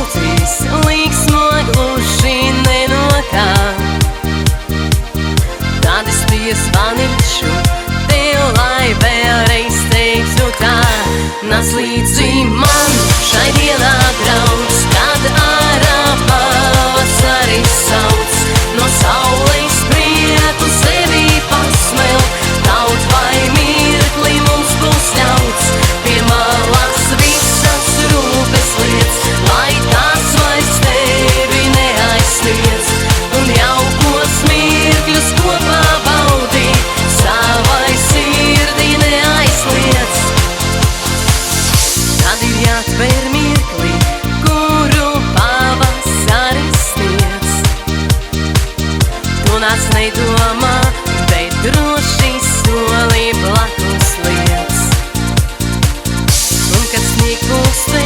autīs, līksmo gluži nenotā. Tad es piezvanīšu tev, lai vēlreiz teiktu tā. Nāc līdzi man šai dienā, draugs, kad ārā pavasaris sauc. No saules prieku sevi pasmelt, kaut vai mirkli mums būs ļauts. Pie malas visas rūpes lietas, lai tās vairs tevi neaizsniedz. Un jaukos mirkļus kopā baudīt, savai sirdī neaizliedz. Tad ir jāatver mirkli, kuru pavasaris sniedz. Tu nāc nedomā, bet droši soli blakus liec. Un kad snieg pūkst